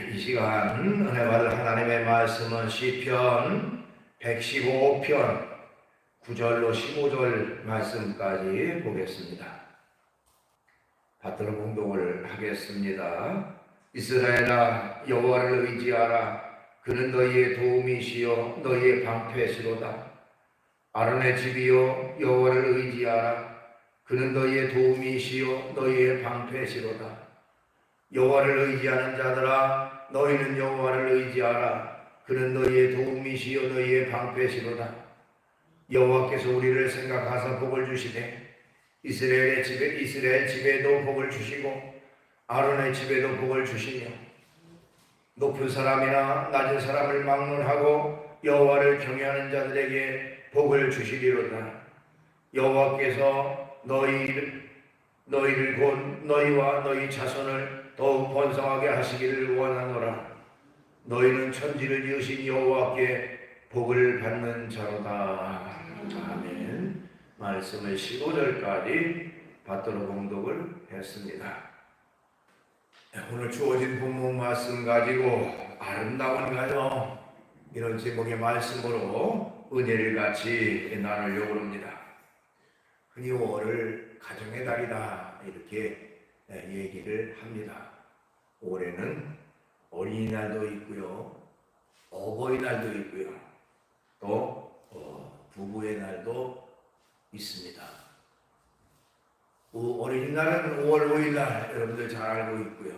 이 시간 은혜 받을 하나님의 말씀은 시편 115편 9절로 15절 말씀까지 보겠습니다. 받들어 공독을 하겠습니다. 이스라엘아, 여호와를 의지하라. 그는 너희의 도움이시요 너희의 방패시로다. 아론의 집이요, 여호와를 의지하라. 그는 너희의 도움이시요 너희의 방패시로다. 여호와를 의지하는 자들아, 너희는 여호와를 의지하라. 그는 너희의 도움이시요 너희의 방패시로다. 여호와께서 우리를 생각하사 복을 주시되 이스라엘 집에도 복을 주시고 아론의 집에도 복을 주시며 높은 사람이나 낮은 사람을 막론하고 여호와를 경외하는 자들에게 복을 주시리로다. 여호와께서 너희를 곧 너희와 너희 자손을 더욱 번성하게 하시기를 원하노라. 너희는 천지를 지으신 여호와께 복을 받는 자로다. 아멘. 말씀을 15절까지 받도록 공독을 했습니다. 오늘 주어진 본문 말씀 가지고 아름다운 가정, 이런 제목의 말씀으로 은혜를 같이 나누려고 합니다. 흔히 5월을 가정의 달이다 이렇게 얘기를 합니다. 올해는 어린이날도 있고요, 어버이날도 있고요, 또 부부의 날도 있습니다. 어린이날은 5월 5일날 여러분들 잘 알고 있고요,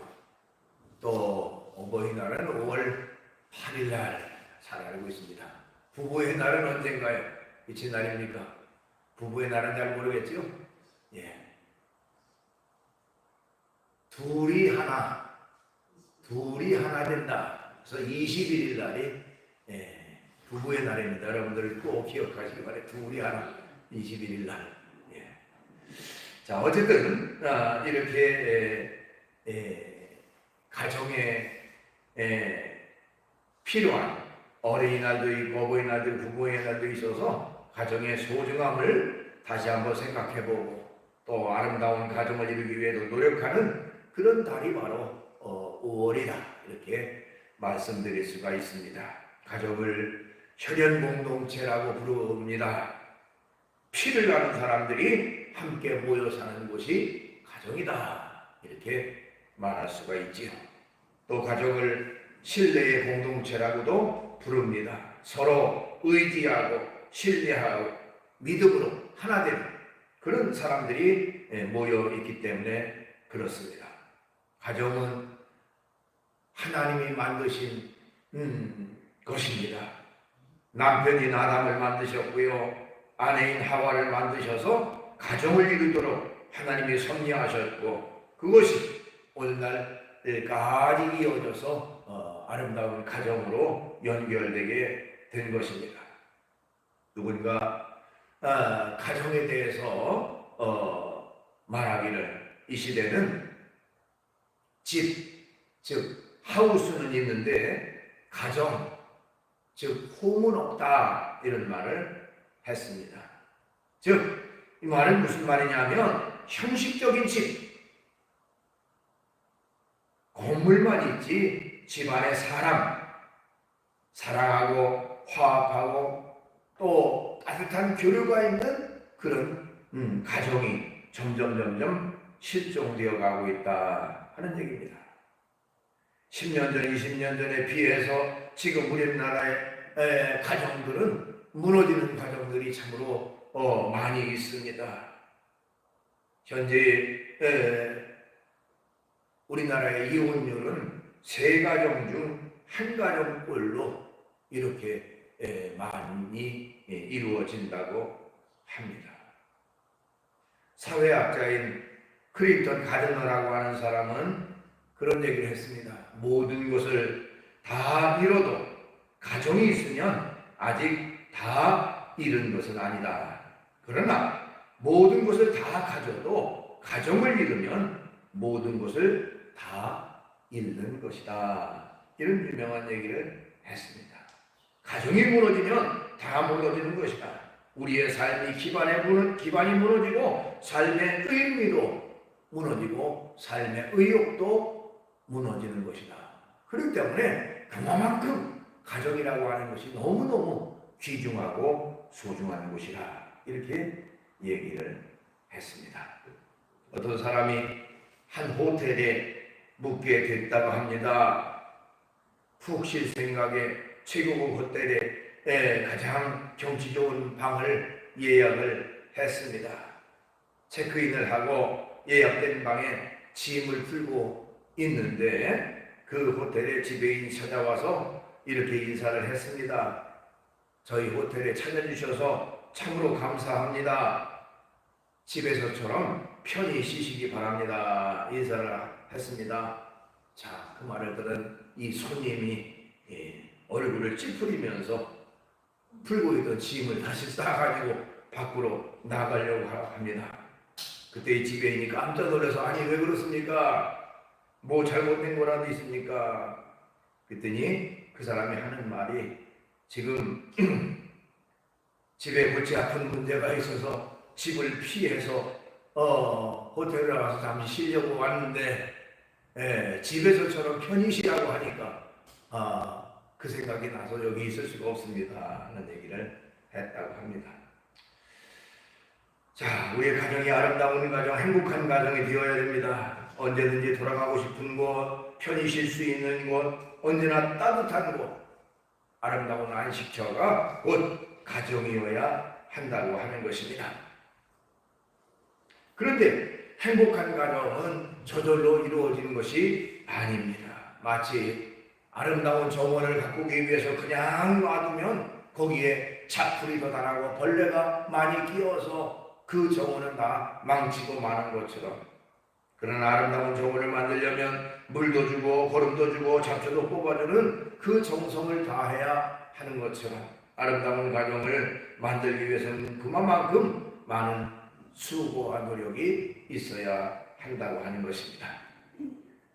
또 어버이날은 5월 8일날 잘 알고 있습니다. 부부의 날은 언젠가요? 이튿날입니까? 부부의 날은 잘 모르겠죠? 예. 둘이 하나 된다. 그래서 21일 날이 부부의 날입니다. 여러분들 꼭 기억하시기 바랍니다. 둘이 하나, 21일 날. 예. 자, 어쨌든 이렇게 가정에 필요한 어린이날도 있고 어버이날도 있고 부부의 날도 있어서 가정의 소중함을 다시 한번 생각해보고 또 아름다운 가정을 이루기 위해서 노력하는 그런 달이 바로 5월이다 이렇게 말씀드릴 수가 있습니다. 가족을 혈연 공동체라고 부릅니다. 피를 나눈 사람들이 함께 모여 사는 곳이 가정이다 이렇게 말할 수가 있지요. 또 가족을 신뢰의 공동체라고도 부릅니다. 서로 의지하고 신뢰하고 믿음으로 하나 되는 그런 사람들이 모여 있기 때문에 그렇습니다. 가정은 하나님이 만드신 것입니다. 남편인 아담을 만드셨고요, 아내인 하와를 만드셔서 가정을 이루도록 하나님이 섭리하셨고, 그것이 오늘날까지 이어져서 아름다운 가정으로 연결되게 된 것입니다. 누군가 가정에 대해서 말하기를 이 시대는 집, 즉 하우스는 있는데 가정, 즉 홈은 없다 이런 말을 했습니다. 즉 이 말은 무슨 말이냐면 형식적인 집, 건물만 있지 집안에 사랑하고 화합하고 또 따뜻한 교류가 있는 그런 가정이 점점 실종되어 가고 있다 하는 얘기입니다. 10년 전, 20년 전에 비해서 지금 우리나라의 가정들은 무너지는 가정들이 참으로 많이 있습니다. 현재 우리나라의 이혼율은 3가정 중 1가정꼴로 이렇게 많이 이루어진다고 합니다. 사회학자인 크립턴 가드너라고 하는 사람은 그런 얘기를 했습니다. 모든 것을 다 잃어도 가정이 있으면 아직 다 잃은 것은 아니다. 그러나 모든 것을 다 가져도 가정을 잃으면 모든 것을 다 잃는 것이다. 이런 유명한 얘기를 했습니다. 가정이 무너지면 다 무너지는 것이다. 우리의 삶이 기반이 무너지고 삶의 의미도 무너지고 삶의 의욕도 무너지는 것이다. 그렇기 때문에 그만큼 가정이라고 하는 것이 너무너무 귀중하고 소중한 곳이라 이렇게 얘기를 했습니다. 어떤 사람이 한 호텔에 묵게 됐다고 합니다. 푹 쉴 생각에 최고급 호텔에 가장 경치 좋은 방을 예약을 했습니다. 체크인을 하고 예약된 방에 짐을 풀고 있는데 그 호텔에 지배인이 찾아와서 이렇게 인사를 했습니다. 저희 호텔에 찾아주셔서 참으로 감사합니다. 집에서처럼 편히 쉬시기 바랍니다. 인사를 했습니다. 자, 그 말을 들은 이 손님이 얼굴을 찌푸리면서 풀고 있던 짐을 다시 싸가지고 밖으로 나가려고 합니다. 그때 이 지배인이 깜짝 놀라서 아니 왜 그렇습니까? 뭐 잘못된 거라도 있습니까? 그랬더니 그 사람이 하는 말이 지금 집에 골치 아픈 문제가 있어서 집을 피해서 호텔에 와서 잠시 쉬려고 왔는데 집에서처럼 편히 쉬라고 하니까 그 생각이 나서 여기 있을 수가 없습니다 하는 얘기를 했다고 합니다. 자, 우리의 가정이 아름다운 가정, 행복한 가정이 되어야 됩니다. 언제든지 돌아가고 싶은 곳, 편히 쉴 수 있는 곳, 언제나 따뜻한 곳, 아름다운 안식처가 곧 가정이어야 한다고 하는 것입니다. 그런데 행복한 가정은 저절로 이루어지는 것이 아닙니다. 마치 아름다운 정원을 가꾸기 위해서 그냥 놔두면 거기에 잡풀이 돋아나고 벌레가 많이 끼어서 그 정원은 다 망치고 마는 것처럼, 그런 아름다운 정원을 만들려면 물도 주고 거름도 주고 잡초도 뽑아주는 그 정성을 다해야 하는 것처럼 아름다운 가정을 만들기 위해서는 그만큼 많은 수고와 노력이 있어야 한다고 하는 것입니다.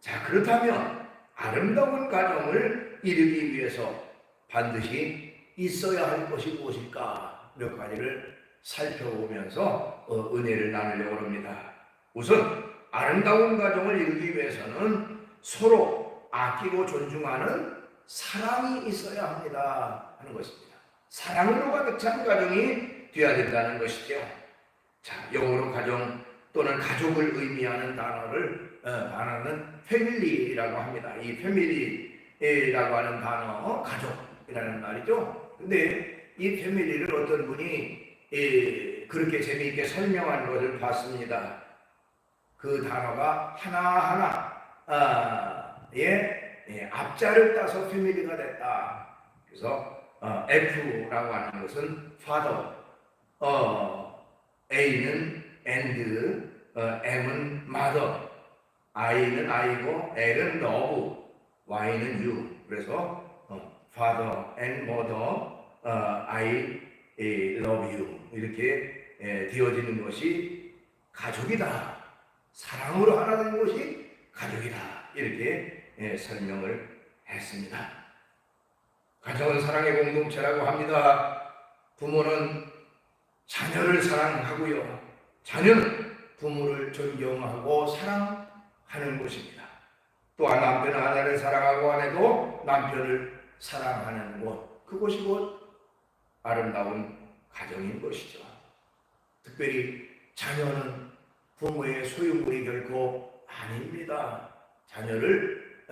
자, 그렇다면 아름다운 가정을 이루기 위해서 반드시 있어야 할 것이 무엇일까? 몇 가지를 살펴보면서 은혜를 나누려고 합니다. 우선 아름다운 가정을 이루기 위해서는 서로 아끼고 존중하는 사랑이 있어야 합니다 하는 것입니다. 사랑으로 가득 찬 가정이 되어야 된다는 것이죠. 자, 영어로 가정 또는 가족을 의미하는 단어는 패밀리라고 합니다. 이 패밀리라고 하는 단어, 가족이라는 말이죠. 근데 이 패밀리를 어떤 분이 그렇게 재미있게 설명한 것을 봤습니다. 그 단어가 하나하나의 앞자를 따서 패밀리가 됐다. 그래서 F라고 하는 것은 father, A는 and, M은 mother, I는 I고 L은 love, Y는 you. 그래서 father and mother, I love you 이렇게 되어지는 것이 가족이다. 사랑으로 하나 되는 것이 가족이다. 이렇게 설명을 했습니다. 가정은 사랑의 공동체라고 합니다. 부모는 자녀를 사랑하고요, 자녀는 부모를 존경하고 사랑하는 것입니다. 또한 남편은 아내를 사랑하고 아내도 남편을 사랑하는 곳, 그곳이 곧 아름다운 가정인 것이죠. 특별히 자녀는 부모의 소유물이 결코 아닙니다. 자녀를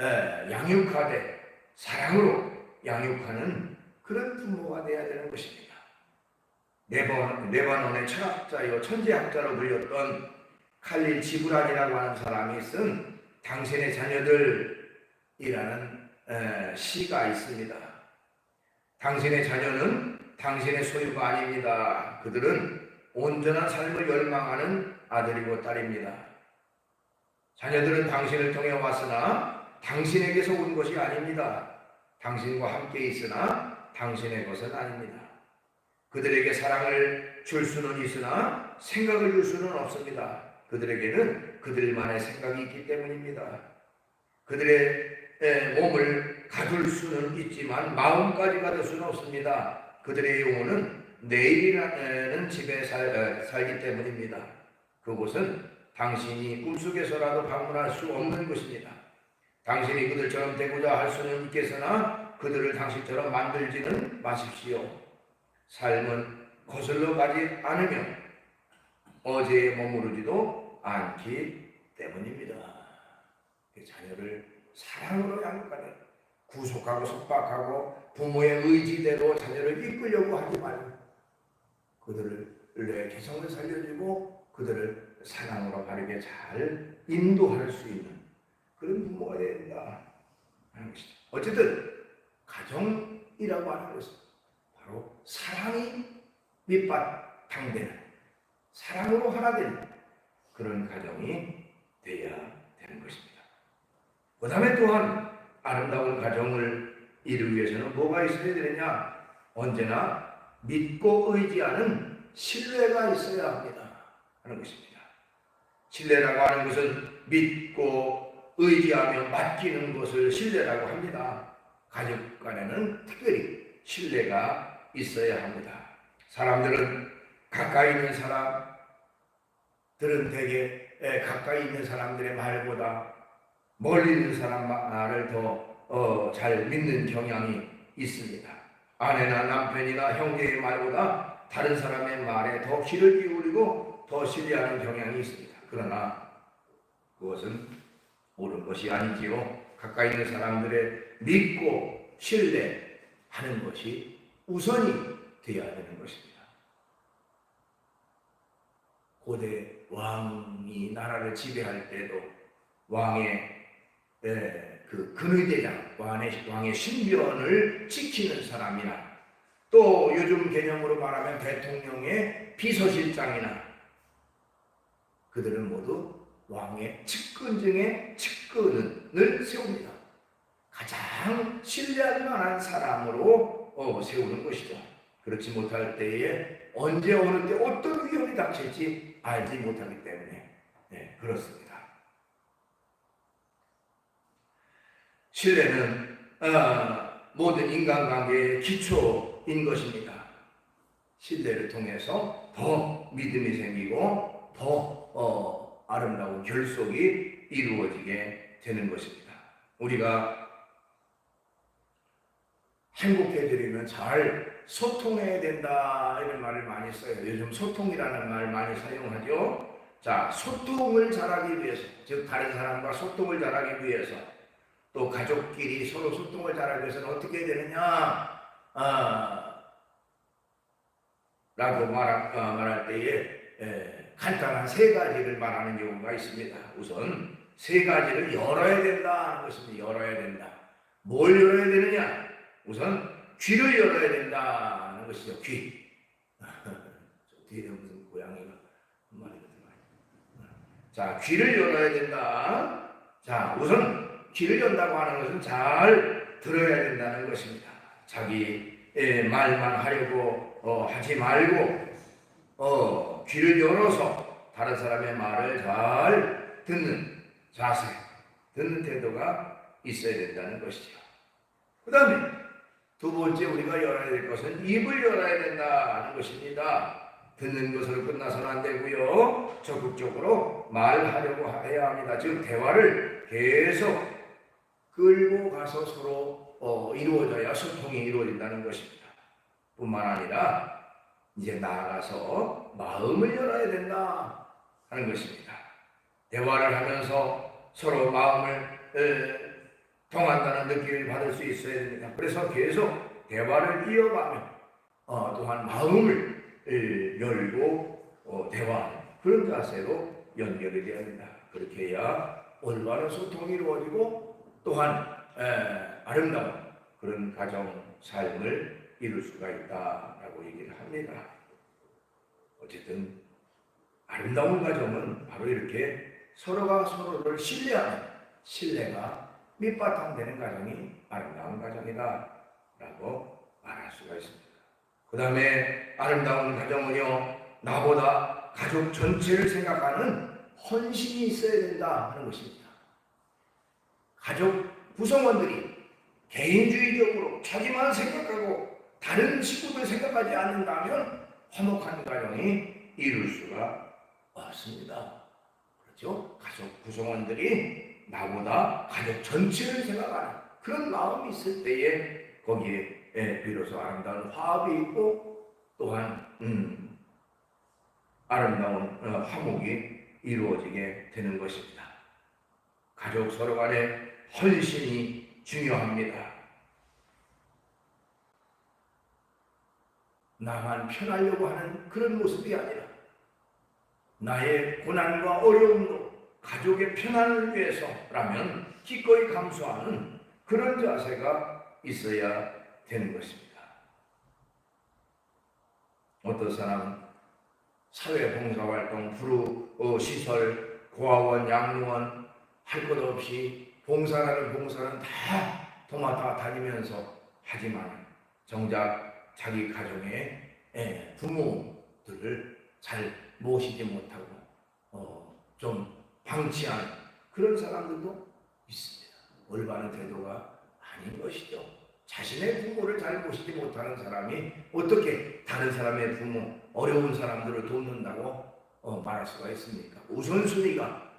양육하되 사랑으로 양육하는 그런 부모가 되어야 되는 것입니다. 레바논의 철학자요 천재학자로 불렸던 칼릴 지브란이라고 하는 사람이 쓴 당신의 자녀들이라는 시가 있습니다. 당신의 자녀는 당신의 소유가 아닙니다. 그들은 온전한 삶을 열망하는 아들이고 딸입니다. 자녀들은 당신을 통해 왔으나 당신에게서 온 것이 아닙니다. 당신과 함께 있으나 당신의 것은 아닙니다. 그들에게 사랑을 줄 수는 있으나 생각을 줄 수는 없습니다. 그들에게는 그들만의 생각이 있기 때문입니다. 그들의 몸을 가둘 수는 있지만 마음까지 가둘 수는 없습니다. 그들의 영혼은 내일이라는 집에 살기 때문입니다. 그곳은 당신이 꿈속에서라도 방문할 수 없는 곳입니다. 당신이 그들처럼 되고자 할 수는 있겠으나 그들을 당신처럼 만들지는 마십시오. 삶은 거슬러 가지 않으며 어제에 머무르지도 않기 때문입니다. 자녀를 사랑으로 양육하는, 구속하고 속박하고 부모의 의지대로 자녀를 이끌려고 하지 말고 그들을 내 개성을 살려주고 그들을 사랑으로 바르게 잘 인도할 수 있는 그런 부모가 되어야 된다 하는 것이죠. 어쨌든 가정이라고 하는 것은 바로 사랑이 밑바탕되는, 사랑으로 하나 되는 그런 가정이 되어야 되는 것입니다. 그 다음에 또한 아름다운 가정을 이루기 위해서는 뭐가 있어야 되느냐? 언제나 믿고 의지하는 신뢰가 있어야 합니다 하는 것입니다. 신뢰라고 하는 것은 믿고 의지하며 맡기는 것을 신뢰라고 합니다. 가족 간에는 특별히 신뢰가 있어야 합니다. 사람들은 가까이 있는 사람들은 대개 가까이 있는 사람들의 말보다 멀리 있는 사람 말을 더 잘 믿는 경향이 있습니다. 아내나 남편이나 형제의 말보다 다른 사람의 말에 더 귀를 기울이고 더 신뢰하는 경향이 있습니다. 그러나 그것은 옳은 것이 아니지요. 가까이 있는 사람들의 믿고 신뢰하는 것이 우선이 되어야 되는 것입니다. 고대 왕이 나라를 지배할 때도 왕의 그 근위대장, 왕의 신변을 지키는 사람이나 또 요즘 개념으로 말하면 대통령의 비서실장이나 그들은 모두 왕의 측근 중에 측근을 세웁니다. 가장 신뢰할 만한 사람으로 세우는 것이죠. 그렇지 못할 때에 언제 어느 때 어떤 위험이 닥칠지 알지 못하기 때문에 그렇습니다. 신뢰는 모든 인간관계의 기초인 것입니다. 신뢰를 통해서 더 믿음이 생기고 더 아름다운 결속이 이루어지게 되는 것입니다. 우리가 행복해지려면 잘 소통해야 된다 이런 말을 많이 써요. 요즘 소통이라는 말 많이 사용하죠. 자, 소통을 잘하기 위해서, 즉 다른 사람과 소통을 잘하기 위해서, 또 가족끼리 서로 소통을 잘하기 위해서는 어떻게 해야 되느냐 라고 말할 때에 간단한 세 가지를 말하는 경우가 있습니다. 우선 세 가지를 열어야 된다 하는 것입니다. 열어야 된다. 뭘 열어야 되느냐? 우선 귀를 열어야 된다 하는 것이죠. 귀. 뒤에 무슨 고양이가 한 마리가 들어가요. 자, 귀를 열어야 된다. 자, 우선 귀를 연다고 하는 것은 잘 들어야 된다는 것입니다. 자기 말만 하려고 하지 말고 귀를 열어서 다른 사람의 말을 잘 듣는 자세, 듣는 태도가 있어야 된다는 것이죠. 그 다음에 두 번째 우리가 열어야 될 것은 입을 열어야 된다는 것입니다. 듣는 것으로 끝나서는 안 되고요. 적극적으로 말하려고 해야 합니다. 즉 대화를 계속 끌고 가서 서로 이루어져야 소통이 이루어진다는 것입니다. 뿐만 아니라 이제 나아가서 마음을 열어야 된다 하는 것입니다. 대화를 하면서 서로 마음을 통한다는 느낌을 받을 수 있어야 됩니다. 그래서 계속 대화를 이어가며 또한 마음을 열고 대화하는 그런 자세로 연결이 되어야 된다. 그렇게 해야 올바른 소통이 이루어지고 또한 아름다운 그런 가정 삶을 이룰 수가 있다라고 얘기를 합니다. 어쨌든 아름다운 가정은 바로 이렇게 서로가 서로를 신뢰하는, 신뢰가 밑바탕 되는 가정이 아름다운 가정이다라고 말할 수가 있습니다. 그 다음에 아름다운 가정은요, 나보다 가족 전체를 생각하는 헌신이 있어야 된다 하는 것입니다. 가족 구성원들이 개인주의적으로 자기만 생각하고 다른 식구들 생각하지 않는다면 화목한 가정이 이룰 수가 없습니다. 그렇죠? 가족 구성원들이 나보다 가족 전체를 생각하는 그런 마음이 있을 때에 거기에 비로소 아름다운 화합이 있고 또한 아름다운 화목이 이루어지게 되는 것입니다. 가족 서로 간의 헌신이 중요합니다. 나만 편하려고 하는 그런 모습이 아니라 나의 고난과 어려움도 가족의 편안을 위해서라면 기꺼이 감수하는 그런 자세가 있어야 되는 것입니다. 어떤 사람은 사회봉사활동, 불우시설, 고아원, 양로원 할 것 없이 봉사는 다 도맡아 다니면서 하지만 정작 자기 가정의 부모들을 잘 모시지 못하고 좀 방치하는 그런 사람들도 있습니다. 올바른 태도가 아닌 것이죠. 자신의 부모를 잘 모시지 못하는 사람이 어떻게 다른 사람의 부모, 어려운 사람들을 돕는다고 말할 수가 있습니까? 우선순위가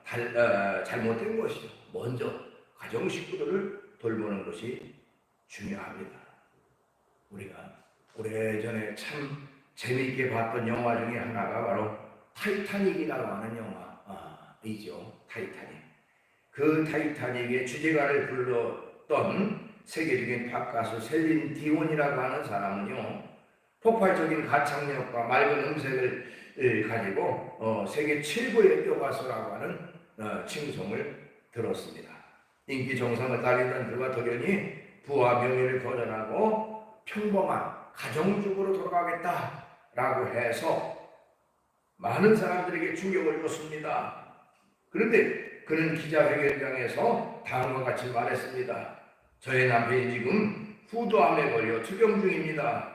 잘못된 것이죠. 먼저 가정 식구들을 돌보는 것이 중요합니다. 우리가 오래전에 참 재미있게 봤던 영화 중에 하나가 바로 타이타닉이라고 하는 영화이죠. 타이타닉. 그 타이타닉의 주제가를 불렀던 세계적인 팝 가수 셀린 디온이라고 하는 사람은요, 폭발적인 가창력과 맑은 음색을 가지고 세계 최고의 여가수라고 하는 칭송을 들었습니다. 인기 정상을 달리던 그가 돌연히 부와 명예를 거절하고 평범한 가정주부로 돌아가겠다라고 해서 많은 사람들에게 충격을 줬습니다. 그런데 그는 기자회견장에서 다음과 같이 말했습니다. 저의 남편이 지금 후두암에 걸려 투병 중입니다.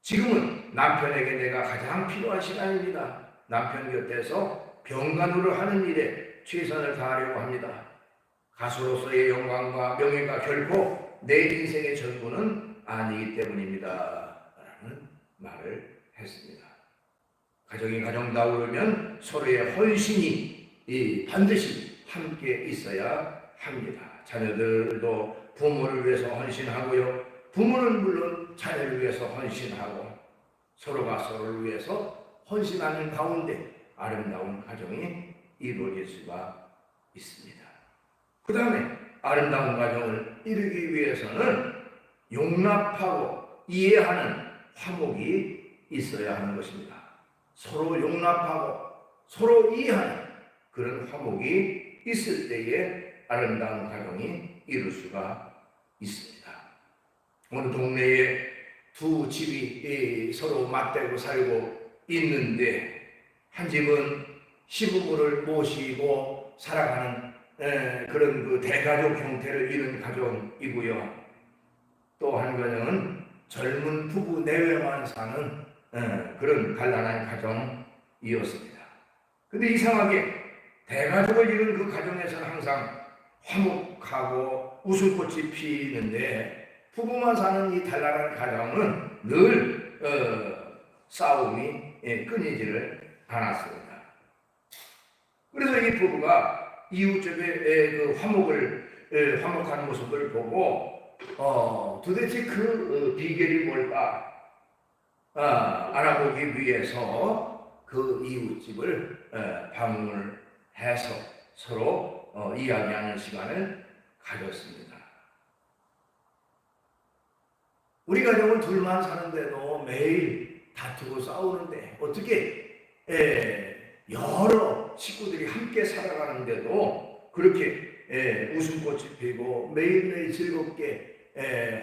지금은 남편에게 내가 가장 필요한 시간입니다. 남편 곁에서 병간호를 하는 일에 최선을 다하려고 합니다. 가수로서의 영광과 명예가 결코 내 인생의 전부는 아니기 때문입니다. 라는 말을 했습니다. 가정이 가정다우려면 서로의 헌신이 반드시 함께 있어야 합니다. 자녀들도 부모를 위해서 헌신하고요. 부모는 물론 자녀를 위해서 헌신하고 서로가 서로를 위해서 헌신하는 가운데 아름다운 가정이 이루어질 수가 있습니다. 그 다음에 아름다운 가정을 이루기 위해서는 용납하고 이해하는 화목이 있어야 하는 것입니다. 서로 용납하고 서로 이해하는 그런 화목이 있을 때에 아름다운 가정이 이룰 수가 있습니다. 어느 동네에 두 집이 서로 맞대고 살고 있는데 한 집은 시부모를 모시고 살아가는 그런 그 대가족 형태를 이룬 가정이고요. 또 한 가정은 젊은 부부 내외만 사는 그런 간단한 가정이었습니다. 근데 이상하게 대가족을 이룬 그 가정에서는 항상 화목하고 웃음꽃이 피는데 부부만 사는 이 단란한 가정은 늘 싸움이 끊이지를 않았습니다. 그래서 이 부부가 이웃집의 그 화목한 모습을 보고 도대체 그 비결이 뭘까 알아보기 위해서 그 이웃집을 방문을 해서 서로 이야기하는 시간을 가졌습니다. 우리 가정은 둘만 사는데도 매일 다투고 싸우는데 어떻게 여러 식구들이 함께 살아가는데도 그렇게 웃음꽃이 피고 매일매일 즐겁게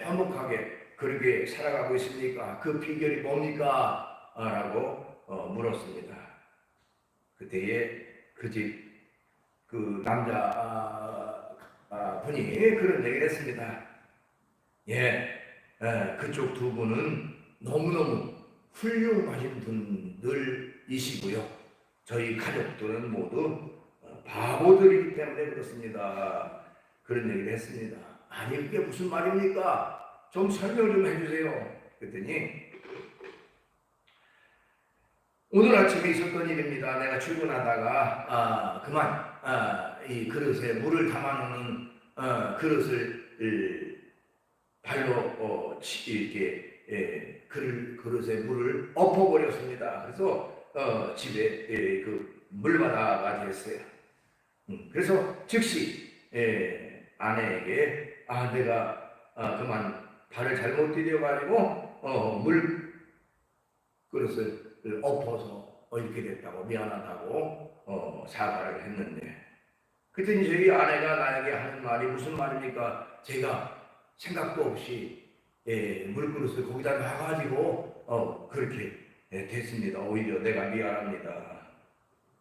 화목하게 그렇게 살아가고 있습니까? 그 비결이 뭡니까? 라고 물었습니다. 그때에 그 집 그 남자 분이 그런 얘기를 했습니다. 그쪽 두 분은 너무너무 훌륭하신 분들이시고요. 저희 가족들은 모두 바보들이기 때문에 그렇습니다. 그런 얘기를 했습니다. 아니 그게 무슨 말입니까? 좀 설명 좀 해주세요. 그랬더니 오늘 아침에 있었던 일입니다. 내가 출근하다가 그만 이 그릇에 물을 담아놓는 그릇을 발로 이렇게 그릇에 물을 엎어버렸습니다. 그래서 집에 그 물바다가 됐어요. 그래서 즉시 아내에게 내가 그만 발을 잘못 디뎌가지고 물 그릇을 엎어서 이렇게 됐다고 미안하다고 사과를 했는데, 그랬더니 저희 아내가 나에게 하는 말이 무슨 말입니까? 제가 생각도 없이 물그릇을 거기다 놔가지고 그렇게 됐습니다. 오히려 내가 미안합니다.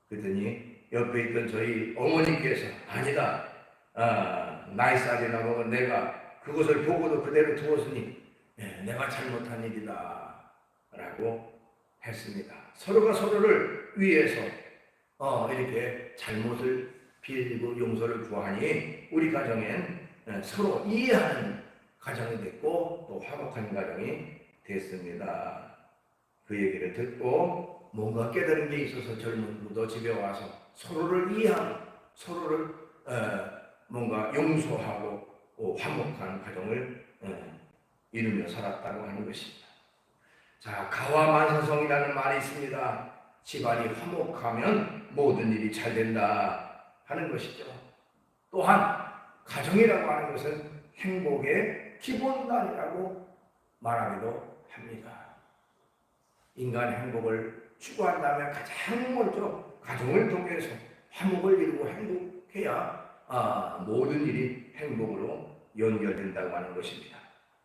그랬더니 옆에 있던 저희 어머니께서 아니다, 나이 쌀이나 먹은 내가 그것을 보고도 그대로 두었으니 내가 잘못한 일이다 라고 했습니다. 서로가 서로를 위해서 이렇게 잘못을 빌리고 용서를 구하니 우리 가정엔 서로 이해하는 가정이 됐고 또 화목한 가정이 됐습니다. 그 얘기를 듣고 뭔가 깨달은 게 있어서 젊은 부부도 집에 와서 서로를 이해하고 서로를 뭔가 용서하고 화목한 가정을 이루며 살았다고 하는 것입니다. 자, 가와만사성이라는 말이 있습니다. 집안이 화목하면 모든 일이 잘 된다 하는 것이죠. 또한 가정이라고 하는 것은 행복의 기본단이라고 말하기도 합니다. 인간의 행복을 추구한다면 가장 먼저 가정을 통해서 화목을 이루고 행복해야 모든 일이 행복으로 연결된다고 하는 것입니다.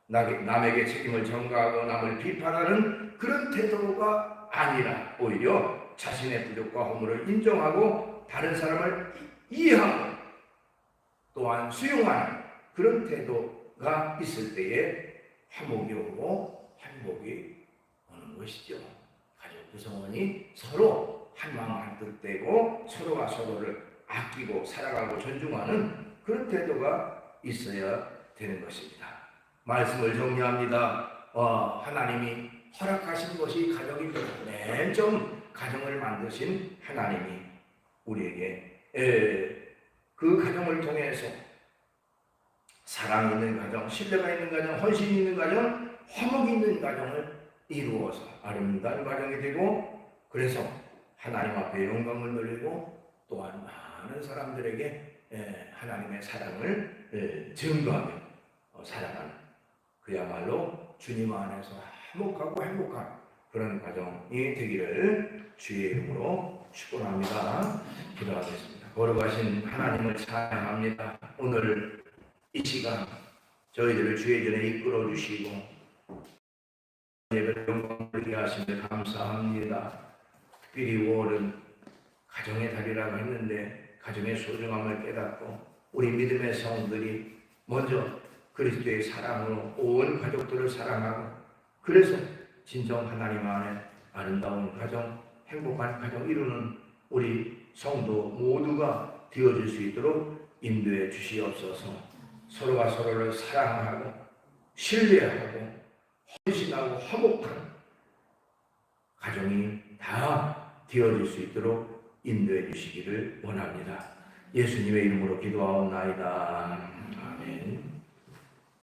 남에게 책임을 전가하고 남을 비판하는 그런 태도가 아니라 오히려 자신의 부족과 허물을 인정하고 다른 사람을 이해하고 또한 수용하는 그런 태도가 있을 때에 화목이 오고 행복이 오는 것이죠. 가족 구성원이 서로 한마음 한뜻 되고 서로가 서로를 아끼고 사랑하고 존중하는 그런 태도가 있어야 되는 것입니다. 말씀을 정리합니다. 하나님이 허락하신 것이 가정입니다. 맨 처음 가정을 만드신 하나님이 우리에게 그 가정을 통해서 사랑 있는 가정, 신뢰가 있는 가정, 헌신 있는 가정, 화목 있는 가정을 이루어서 아름다운 가정이 되고, 그래서 하나님 앞에 영광을 돌리고 또한 많은 사람들에게 하나님의 사랑을 증거하며 살아가는, 그야말로 주님 안에서 화목하고 행복한 그런 가정이 되기를 주의 이름으로 축원합니다. 기도하겠습니다. 거룩하신 하나님을 찬양합니다. 오늘 이 시간 저희들을 주의 전에 이끌어 주시고 예배를 영광을 하심을 감사합니다. 특별히 5월은 가정의 달이라고 했는데 가정의 소중함을 깨닫고 우리 믿음의 성들이 먼저 그리스도의 사랑으로 온 가족들을 사랑하고, 그래서 진정 하나님 안에 아름다운 가정, 행복한 가정 이루는 우리 성도 모두가 되어줄 수 있도록 인도해 주시옵소서. 서로가 서로를 사랑하고 신뢰하고 헌신하고 화목한 가정이 다 되어질 수 있도록 인도해 주시기를 원합니다. 예수님의 이름으로 기도하옵나이다. 아멘.